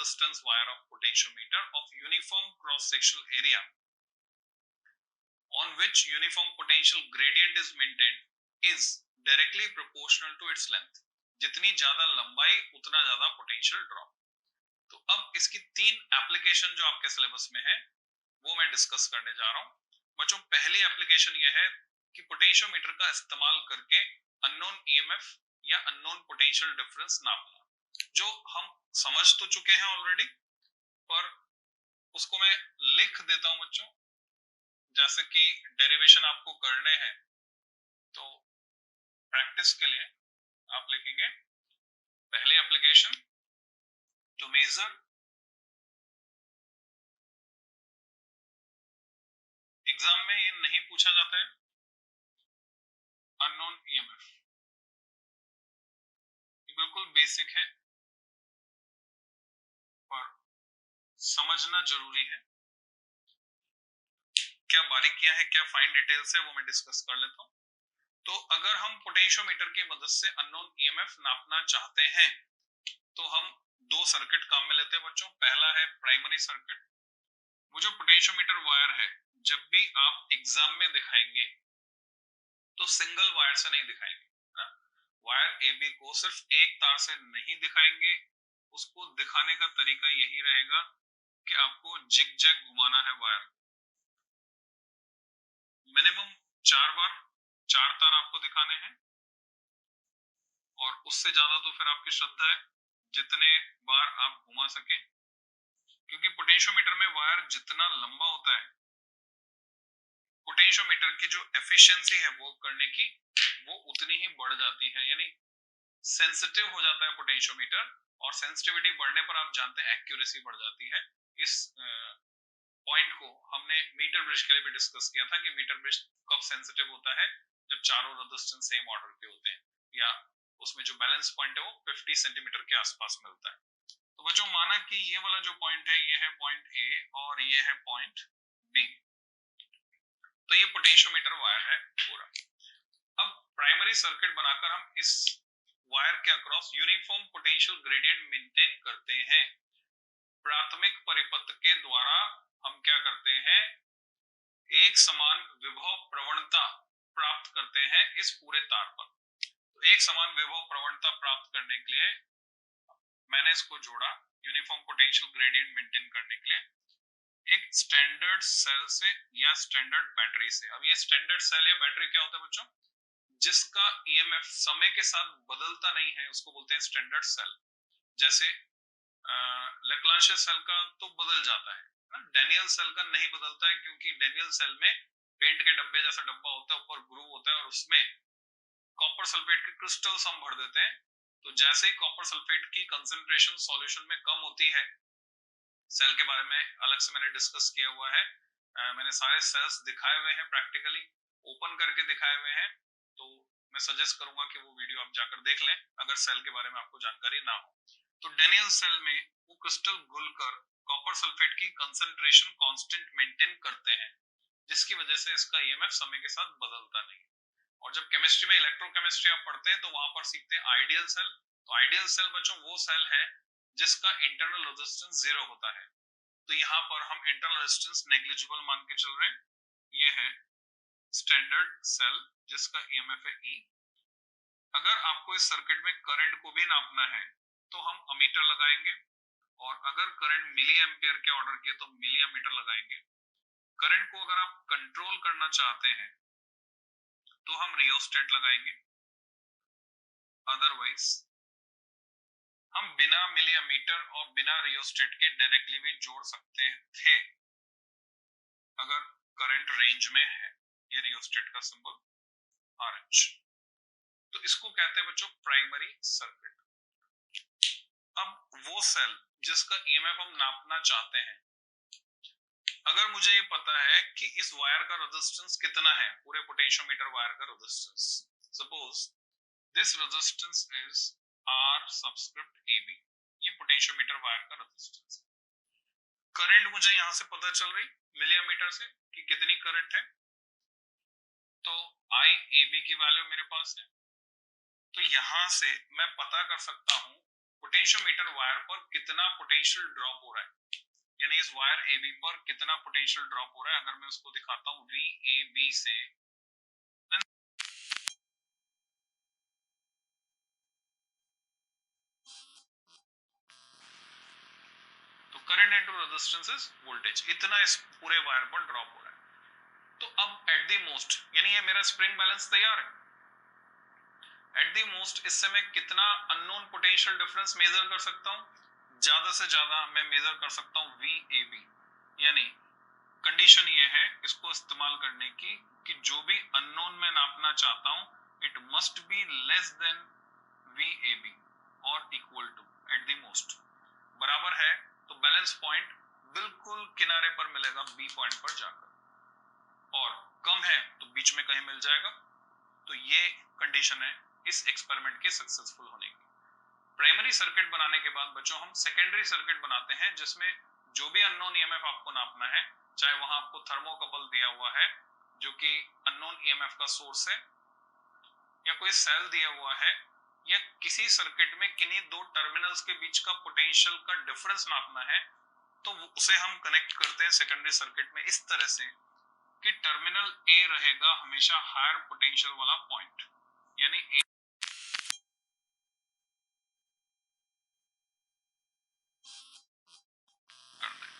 resistance wire of potentiometer of uniform cross sectional area on which uniform potential gradient is maintained is directly proportional to its length. जितनी ज्यादा लंबाई उतना ज्यादा potential drop. तो अब इसकी 3 एप्लीकेशन जो आपके सिलेबस में है वो मैं डिस्कस करने जा रहा हूं। बच्चों पहली एप्लीकेशन ये है कि पोटेंशियोमीटर का इस्तेमाल करके अननोन ईएमएफ या अननोन पोटेंशियल डिफरेंस नापना, जो हम समझ तो चुके हैं ऑलरेडी, पर उसको मैं लिख देता हूं बच्चों। जैसे कि डेरिवेशन आपको करने हैं तो प्रैक्टिस के लिए आप लिखेंगे पहली एप्लीकेशन टू मेजर एग्जाम में ये नहीं पूछा जाता है अननोन ईएमएफ, बिल्कुल बेसिक है पर समझना जरूरी है। क्या बारीकियां हैं, क्या फाइन डिटेल्स है, वो मैं डिस्कस कर लेता हूं। तो अगर हम पोटेंशियोमीटर की मदद से अननोन ईएमएफ नापना चाहते हैं तो हम 2 सर्किट काम में लेते हैं बच्चों। पहला है प्राइमरी सर्किट। वो जो पोटेंशियोमीटर वायर है जब भी आप एग्जाम में दिखाएंगे तो सिंगल वायर से नहीं दिखाएंगे ना? वायर AB को सिर्फ एक तार से नहीं दिखाएंगे। उसको दिखाने का तरीका यही रहेगा कि आपको जिग जैग घुमाना है वायर को। मिनिमम 4 बार 4 तार आपको दिखाने हैं और उससे ज्यादा तो फिर आपकी श्रद्धा है जितने बार आप घुमा सके, क्योंकि पोटेंशियोमीटर में वायर जितना लंबा होता है पोटेंशियोमीटर की जो एफिशिएंसी है वर्क करने की वो उतनी ही बढ़ जाती है, यानी सेंसिटिव हो जाता है पोटेंशियोमीटर। और सेंसिटिविटी बढ़ने पर आप जानते हैं एक्यूरेसी बढ़ जाती है। इस पॉइंट को हमने मीटर ब्रिज के लिए भी डिस्कस किया था कि मीटर ब्रिज कब सेंसिटिव होता है, जब चारों रेजिस्टेंस सेम ऑर्डर के होते हैं या उसमें जो बैलेंस पॉइंट है वो 50 सेंटीमीटर के आसपास मिलता है। तो बच्चों माना कि ये वाला जो पॉइंट है ये है पॉइंट ए और ये है पॉइंट बी, तो ये पोटेंशियोमीटर वायर है पूरा। अब प्राइमरी सर्किट बनाकर हम इस वायर के across uniform potential gradient maintain करते हैं। प्राथमिक परिपथ के द्वारा हम क्या करते हैं, एक समान विभव प्रवणता प्राप्त करते हैं इस पूरे तार पर। तो एक समान विभव प्रवणता प्राप्त करने के लिए मैंने इसको जोड़ा यूनिफॉर्म पोटेंशियल ग्रेडियंट मेंटेन करने के लिए एक स्टैंडर्ड सेल से या स्टैंडर्ड बैटरी से। अब ये स्टैंडर्ड सेल या बैटरी क्या होता है बच्चों, जिसका ईएमएफ समय के साथ बदलता नहीं है, उसको बोलते हैं स्टैंडर्ड सेल। जैसे लैप्लाशियन सेल का तो बदल जाता है, डैनियल सेल का नहीं बदलता है, क्योंकि डैनियल सेल में पेंट के डब्बे जैसा डब्बा होता है, ऊपर ग्रूव होता है और उसमें कॉपर सल्फेट के क्रिस्टल्स हम भर देते हैं। तो जैसे ही कॉपर सल्फेट की कंसंट्रेशन सॉल्यूशन में कम होती है, सेल के बारे में अलग से मैंने डिस्कस किया हुआ है, मैंने सारे सेल्स दिखाए हुए हैं, प्रैक्टिकली ओपन करके दिखाए हुए हैं, तो मैं सजेस्ट करूंगा कि वो वीडियो आप जाकर देख लें अगर सेल के बारे में आपको जानकारी ना हो। तो डैनियल सेल में वो क्रिस्टल घुलकर कॉपर सल्फेट की कंसंट्रेशन कांस्टेंट मेंटेन करते हैं, जिसकी वजह से इसका ईएमएफ समय के साथ बदलता नहीं। और जब केमिस्ट्री में इलेक्ट्रोकेमिस्ट्री आप पढ़ते हैं तो वहां पर सीखते हैं आइडियल सेल। तो आइडियल सेल बच्चों वो सेल है जिसका इंटरनल रेजिस्टेंस 0 होता है। तो यहाँ पर हम इंटरनल रेजिस्टेंस नेग्लिजिबल मान के चल रहे हैं। ये है स्टैंडर्ड सेल जिसका ईएमएफ है E। अगर आपको इस सर्किट में करंट को भी नापना है तो हम अमीटर लगाएंगे, और अगर करंट मिली एम्पियर के ऑर्डर के तो मिली एमीटर लगाएंगे। करंट को अगर आप कंट्रोल करना चाहते हैं तो हम रियोस्टेट लगाएंगे, अदरवाइज हम बिना मिली एमीटर और बिना रियोस्टेट के डायरेक्टली भी जोड़ सकते थे अगर करंट रेंज में है। ये रियोस्टेट का सिंबल RH। तो इसको कहते हैं बच्चों प्राइमरी सर्किट। अब वो सेल जिसका ईएमएफ हम नापना चाहते हैं, अगर मुझे ये पता है कि इस वायर का रेजिस्टेंस कितना है, पूरे पोटेंशियोमीटर वायर का resistance, suppose this resistance is R subscript AB, ये पोटेंशियोमीटर वायर का रेजिस्टेंस। करंट मुझे यहां से पता चल रही मिली एमीटर से कि कितनी करंट है, तो IAB की वैल्यू मेरे पास है। तो यहां से मैं पता कर सकता हूं पोटेंशियोमीटर वायर पर कितना पोटेंशियल ड्रॉप हो रहा है, यानी इस वायर AB पर कितना पोटेंशियल ड्रॉप हो रहा है। अगर मैं उसको दिखाता हूँ VAB से, तो current into resistance is voltage, इतना इस पूरे वायर पर ड्रॉप हो रहा है। तो अब एट द मोस्ट, यानी ये मेरा स्प्रिंग बैलेंस तैयार है, एट द मोस्ट इससे मैं कितना अननोन पोटेंशियल डिफरेंस मेजर कर सकता हूं, ज्यादा से ज्यादा मैं मेजर कर सकता हूं VAB, यानी कंडीशन ये है इसको इस्तेमाल करने की कि जो भी अननोन मैं नापना चाहता हूं it must be less than VAB और equal to at the most, बराबर है तो बैलेंस पॉइंट बिल्कुल किनारे पर मिलेगा B पॉइंट पर जाकर, और कम है तो बीच में कहीं मिल जाएगा। तो ये कंडीशन है इस एक्सपेरिमेंट के सक्सेसफुल होने की। प्राइमरी सर्किट बनाने के बाद बच्चों हम सेकेंडरी सर्किट बनाते हैं जिसमें जो भी अननोन ईएमएफ आपको नापना है, चाहे वहां आपको थर्मोकपल दिया हुआ है जो कि अननोन ईएमएफ का सोर्स है, या कोई सेल दिया हुआ है, या किसी सर्किट में किन्हीं दो टर्मिनल्स के बीच का पोटेंशियल का डिफरेंस नापना है, तो उसे हम कनेक्ट करते हैं सेकेंडरी सर्किट में इस तरह से कि टर्मिनल A रहेगा हमेशा हायर पोटेंशियल वाला पॉइंट, यानी A करना है,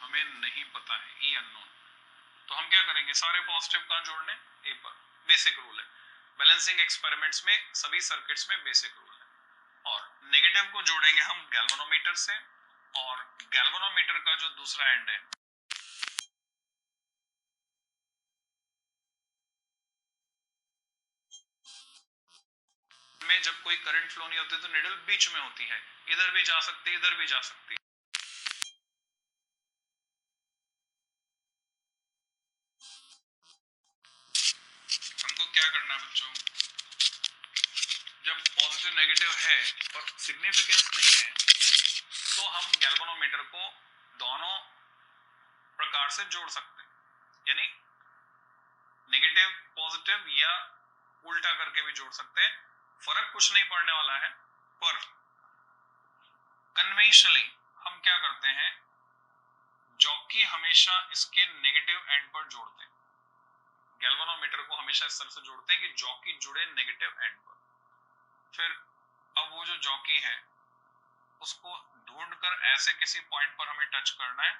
हमें नहीं पता है E अननोन, तो हम क्या करेंगे, सारे पॉजिटिव कहां जोड़ने, A पर। बेसिक रूल है बैलेंसिंग एक्सपेरिमेंट्स में, सभी सर्किट्स में बेसिक रूल है। और नेगेटिव को जोड़ेंगे हम गैल्वेनोमीटर से, और गैल्वेनोमीटर का जो दूसरा एंड है में जब कोई करंट फ्लो नहीं होती तो निडल बीच में होती है, इधर भी जा सकती है इधर भी जा सकती है। हमको क्या करना है बच्चों, जब पॉजिटिव नेगेटिव है और सिग्निफिकेंस नहीं है तो हम गैल्वेनोमीटर को दोनों प्रकार से जोड़ सकते हैं, यानी नेगेटिव पॉजिटिव या उल्टा करके भी जोड़ सकते हैं, फर्क कुछ नहीं पड़ने वाला है। पर कन्वेंशनली हम क्या करते हैं, जॉकी हमेशा इसके नेगेटिव एंड पर जोड़ते हैं, गैल्वेनोमीटर को हमेशा इस तरह से जोड़ते हैं कि जॉकी जुड़े नेगेटिव एंड पर। फिर अब वो जो जॉकी है उसको ढूंढकर ऐसे किसी पॉइंट पर हमें टच करना है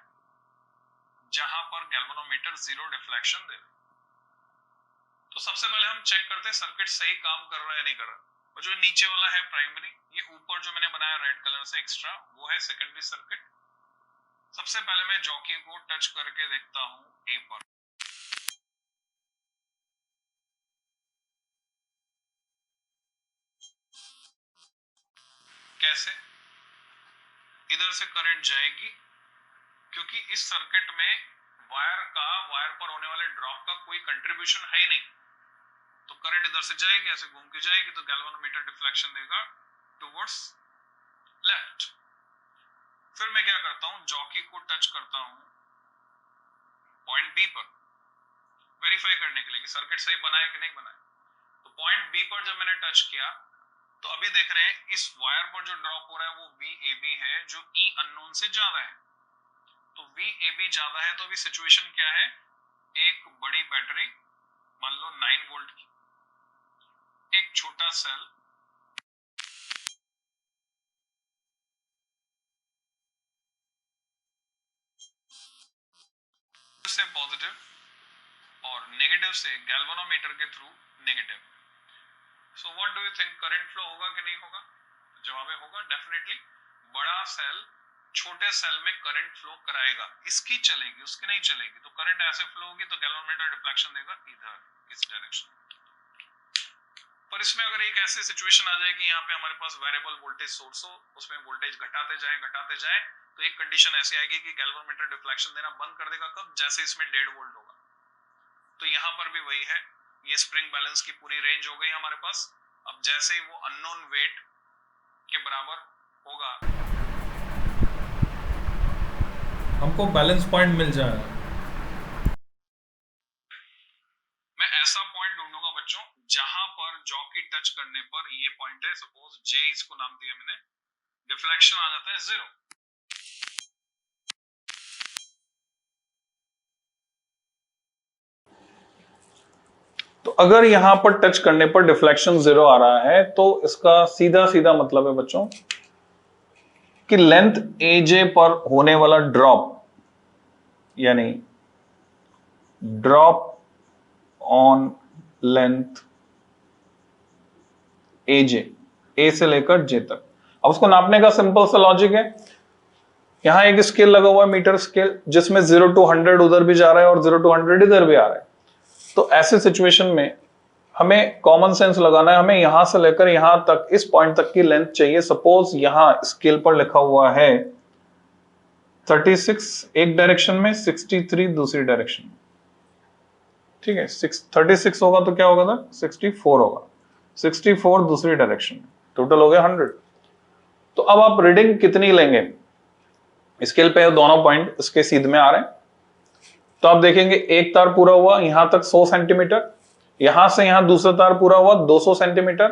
जहां पर गैल्वेनोमीटर जीरो डिफ्लेक्शन दे। तो सबसे पहले हम चेक करते हैं सर्किट सही काम कर रहा है नहीं कर रहा। और जो नीचे वाला है प्राइमरी, ये ऊपर जो मैंने बनाया रेड कलर से एक्स्ट्रा, वो है सेकेंडरी सर्किट। सबसे पहले मैं जॉकी को टच करके देखता हूं A पर, कैसे, इधर से करंट जाएगी क्योंकि इस सर्किट में वायर पर होने वाले ड्रॉप का कोई कंट्रीब्यूशन है ही नहीं, तो करंट इधर से जाएगी, ऐसे घूम के जाएगी, तो गैल्वेनोमीटर डिफ्लेक्शन देगा टुवर्ड्स लेफ्ट। फिर मैं क्या करता हूं, जॉकी को टच करता हूं पॉइंट B पर वेरीफाई करने के लिए कि सर्किट सही बनाया कि नहीं बनाया। तो पॉइंट B पर जब मैंने टच किया तो अभी देख रहे हैं इस वायर पर जो ड्रॉप हो रहा है वो VAB है जो E अननोन से ज्यादा है। तो VAB ज्यादा है तो अभी सिचुएशन क्या है, एक बड़ी बैटरी मान लो 9 वोल्ट की, एक छोटा सेल से पॉजिटिव और नेगेटिव से गैल्वेनोमीटर के through negative. So what do you think, current flow होगा कि नहीं होगा? जवाब है होगा, डेफिनेटली। बड़ा सेल छोटे सेल में करंट फ्लो कराएगा, इसकी चलेगी उसकी नहीं चलेगी। तो करंट ऐसे फ्लो होगी तो गैल्वेनोमीटर डिफ्लेक्शन देगा इधर इस डायरेक्शन। पर इसमें अगर एक ऐसी सिचुएशन आ जाए कि यहाँ पे हमारे पास वेरिएबल वोल्टेज सोर्स हो, उसमें वोल्टेज घटाते जाएं तो एक कंडीशन ऐसी आएगी कि गैल्वेनोमीटर डिफ्लेक्शन देना बंद कर देगा, कब, जैसे इसमें 1.5 वोल्ट होगा। तो यहाँ पर भी वही है, ये स्प्रिंग बैलेंस की पूरी रेंज हो गई हमारे पास। अब जैसे ही वो अननोन वेट के बराबर होगा हमको बैलेंस पॉइंट मिल जाएगा। मैं ऐसा पॉइंट ढूंढूंगा बच्चों जहां पर जॉकी टच करने पर ये पॉइंट है, सपोज J इसको नाम दिया मैंने, डिफ्लेक्शन आ जाता है 0। तो अगर यहां पर टच करने पर डिफ्लेक्शन 0 आ रहा है तो इसका सीधा सीधा मतलब है बच्चों कि लेंथ एजे पर होने वाला ड्रॉप, यानी ड्रॉप ऑन लेंथ एजे, ए से लेकर जे तक। अब उसको नापने का सिंपल सा लॉजिक है, यहां एक स्केल लगा हुआ है, मीटर स्केल, जिसमें 0 to 100 उधर भी जा रहा है और 0 to 100 इधर भी आ रहा है। तो ऐसे सिचुएशन में हमें कॉमन सेंस लगाना है, हमें यहां से लेकर यहां तक, इस पॉइंट तक की लेंथ चाहिए। सपोज यहां स्केल पर लिखा हुआ है 36 एक डायरेक्शन में, 63 दूसरी डायरेक्शन में, ठीक है। 36 होगा तो क्या होगा था, 64 होगा, 64 दूसरी डायरेक्शन में, टोटल हो गया 100। तो अब आप रीडिंग कितनी लेंगे, स्केल पे दोनों पॉइंट इसके सीध में आ रहे हैं, तो आप देखेंगे एक तार पूरा हुआ यहां तक 100 सेंटीमीटर, यहां से यहां दूसरा तार पूरा हुआ 200 सेंटीमीटर।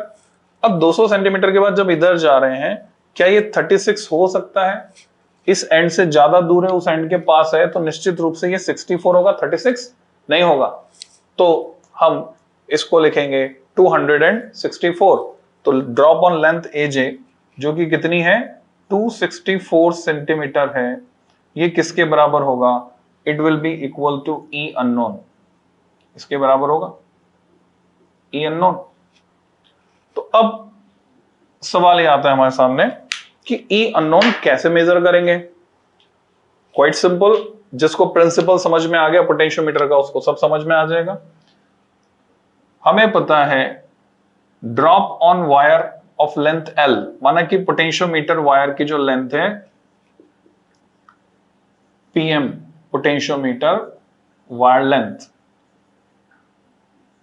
अब 200 सेंटीमीटर के बाद जब इधर जा रहे हैं, क्या ये 36 हो सकता है? इस एंड से ज्यादा दूर है, उस एंड के पास है, तो निश्चित रूप से ये 64 होगा, 36 नहीं होगा। तो हम इसको लिखेंगे 264। तो ड्रॉप ऑन लेंथ एजे जो कि कितनी है, 264 सेंटीमीटर है, ये किसके बराबर होगा? It will be equal to e unknown, इसके बराबर होगा ई अननोन। तो अब सवाल ये आता है हमारे सामने कि ई अननोन कैसे मेजर करेंगे। क्वाइट सिंपल, जिसको प्रिंसिपल समझ में आ गया पोटेंशियोमीटर का उसको सब समझ में आ जाएगा। हमें पता है drop on wire of length L, माना कि पोटेंशियोमीटर वायर की जो लेंथ है पीएम, पोटेंशियोमीटर वायर लेंथ,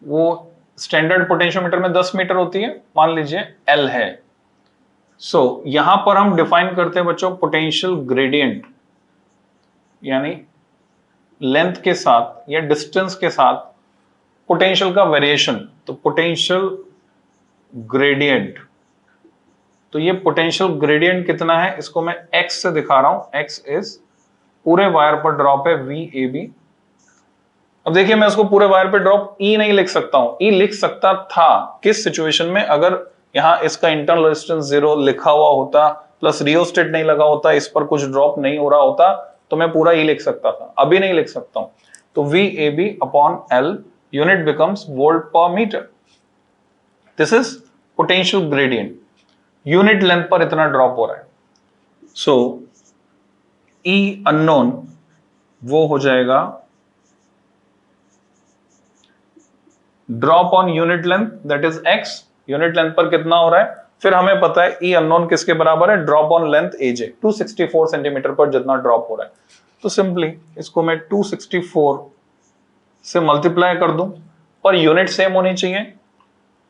वो स्टैंडर्ड पोटेंशियोमीटर में 10 मीटर होती है, मान लीजिए एल है। सो यहां पर हम डिफाइन करते हैं बच्चों पोटेंशियल ग्रेडियंट, यानी लेंथ के साथ या डिस्टेंस के साथ पोटेंशियल का वेरिएशन। तो पोटेंशियल ग्रेडियंट, तो ये पोटेंशियल ग्रेडियंट कितना है, इसको मैं एक्स से दिखा रहा हूं। एक्स इज पूरे वायर पर ड्रॉप है वी ए बी। अब देखिए मैं उसको पूरे वायर पे ड्रॉप ई नहीं लिख सकता हूं, ई लिख सकता था किस सिचुएशन में, अगर यहां इसका इंटरनल रेजिस्टेंस 0 लिखा हुआ होता, प्लस रियोस्टेट नहीं लगा होता, इस पर कुछ ड्रॉप नहीं हो रहा होता, तो मैं पूरा ई लिख सकता था। अभी नहीं लिख सकता हूं, तो v a b upon l, unit becomes volt per metre. This is potential gradient, unit length पर इतना ड्रॉप हो रहा है। सो ई अननोन वो हो जाएगा drop on unit length, that is x, unit length पर कितना हो रहा है। फिर हमें पता है ई अननोन किसके बराबर है, drop on length AJ, 264 centimetre पर जितना ड्रॉप हो रहा है। तो सिंपली इसको मैं 264 से मल्टीप्लाई कर दूं, पर यूनिट सेम होनी चाहिए।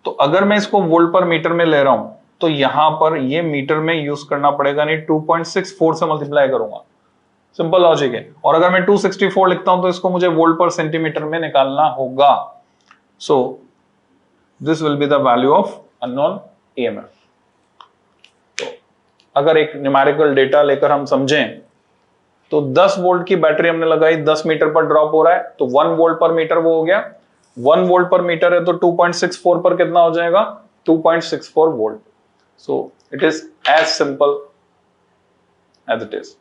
तो अगर मैं इसको वोल्ट पर मीटर में ले रहा हूं तो यहां पर ये मीटर में यूज करना पड़ेगा, नहीं 2.64 से मल्टीप्लाई करूंगा, सिंपल लॉजिक है। और अगर मैं 264 लिखता हूं तो इसको मुझे वोल्ट पर सेंटीमीटर में निकालना होगा। So this will be the value of unknown EMF. तो अगर एक न्यूमेरिकल डेटा लेकर हम समझें तो 10 वोल्ट की बैटरी हमने लगाई, 10 मीटर पर ड्रॉप हो रहा है, तो 1 वोल्ट पर मीटर वो हो गया, 1 वोल्ट पर मीटर है तो 2.64 पर कितना हो जाएगा, 2.64 volt. So it is as simple as it is.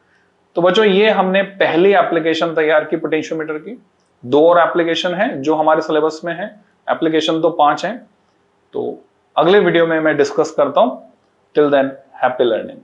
तो बच्चों ये हमने पहली एप्लीकेशन तैयार की पोटेंशियोमीटर की, 2 और एप्लीकेशन है जो हमारे सिलेबस में है, एप्लीकेशन तो 5 हैं। तो अगले वीडियो में मैं डिस्कस करता हूं। Till than happy learning.